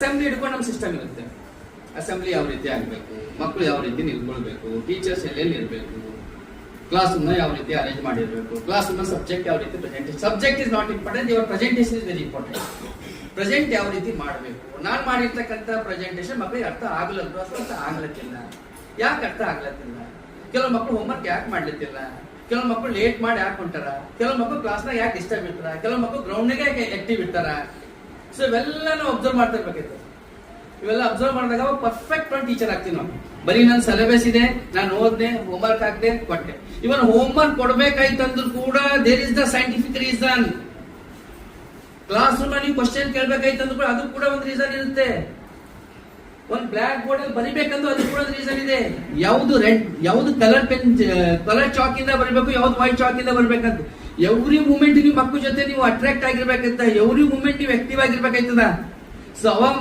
Assembly ಹಿಡ್ಕೊಂಡು ನಮ್ಮ system ಇರುತ್ತೆ. ಅಸೆಂಬ್ಲಿ ಯಾವ ರೀತಿ ಆಗಬೇಕು, ಮಕ್ಕಳು ಯಾವ ರೀತಿ ನಿಲ್ಕೊಳ್ಬೇಕು, ಟೀಚರ್ಸ್ ಎಲ್ಲೆಲ್ಲಿ ಇರಬೇಕು, ಕ್ಲಾಸ್ ರೂಮ್ ಯಾವ ರೀತಿ ಅರೇಂಜ್ ಮಾಡಿರಬೇಕು, ಕ್ಲಾಸ್ ರೂಮ್ ಸಬ್ಜೆಕ್ಟ್ ಯಾವ ರೀತಿ presentation. Subject is not important, your presentation is very important. Present ಯಾವ ರೀತಿ ಮಾಡಬೇಕು, ನಾನು ಮಾಡಿರ್ತಕ್ಕಂಥ ಪ್ರೆಸೆಂಟೇಷನ್ ಮಕ್ಕಳಿಗೆ ಅರ್ಥ ಆಗ್ಲದ್ದು ಅಥವಾ ಅರ್ಥ ಆಗ್ಲತ್ತಿಲ್ಲ. ಯಾಕೆ ಅರ್ಥ ಆಗ್ಲತ್ತಿಲ್ಲ? ಕೆಲವು ಮಕ್ಕಳು ಹೋಮ್ವರ್ಕ್ ಯಾಕೆ ಮಾಡ್ಲತ್ತಿಲ್ಲ, ಕೆಲವು ಮಕ್ಕಳು ಲೇಟ್ ಮಾಡಿ ಯಾಕೆ ಹೊಂಟಾರ, ಕೆಲವು ಮಕ್ಕಳು ಕ್ಲಾಸ್ನಾಗ ಯಾಕೆ ಡಿಸ್ಟರ್ಬ್ ಇರ್ತಾರ, ಕೆಲವು ಮಕ್ಕಳು ಗ್ರೌಂಡ್ನಾಗ ಯಾಕೆ ಆಕ್ಟಿವ್ ಇರ್ತಾರ. ಸೊ ಇವೆಲ್ಲ ನಾವು ಅಬ್ಸರ್ವ್ ಮಾಡ್ತಾ ಇರ್ಬೇಕಿತ್ತು. ಇವೆಲ್ಲ ಅಬ್ಸರ್ವ್ ಮಾಡಿದಾಗ ಪರ್ಫೆಕ್ಟ್ ಒಂದು ಟೀಚರ್ ಆಗ್ತೀವಿ ನಾವು. ಬರೀ ನನ್ನ ಸಿಲೆಬಸ್ ಇದೆ, ನಾನು ಓದ್ದೆ, ಹೋಮ್ವರ್ಕ್ ಹಾಕ್ದೆ, ಕೊಟ್ಟೆ. ಇವನ್ ಹೋಮ್ವರ್ಕ್ ಕೊಡ್ಬೇಕಾಯ್ತಂದ್ರೂ ಕೂಡ there is the scientific reason. Class room ನೀವು ಕ್ವಶನ್ ಕೇಳ್ಬೇಕಾಯ್ತಂದ್ರೂ ಕೂಡ ಅದು ಕೂಡ ಒಂದು ರೀಸನ್ ಇರುತ್ತೆ. ಒಂದು ಬ್ಲಾಕ್ ಬೋರ್ಡ್ ಅಲ್ಲಿ ಬರಿಬೇಕಂದ್ರೂ ಅದು ಕೂಡ ಒಂದು ರೀಸನ್ ಇದೆ. ಯಾವ್ದು ರೆಡ್, ಯಾವ್ದು ಕಲರ್ ಪೆನ್, ಕಲರ್ ಚಾಕ್ ಇಂದ ಬರಬೇಕು, ಯಾವ್ದು ವೈಟ್ ಚಾಕ್ ಇಂದ ಬರ್ಬೇಕಂತ. ಎವ್ರಿ ಮೂಮೆಂಟ್ ನೀವು ಮಕ್ಕಳ ಜೊತೆ ನೀವು ಅಟ್ರಾಕ್ಟ್ ಆಗಿರ್ಬೇಕಂತ, ಎವ್ರಿ ಮೂಮೆಂಟ್ ನೀವು ಆಕ್ಟಿವ್ ಆಗಿರ್ಬೇಕಾಯ್ತದ. ಸೊ ಅವಾಗ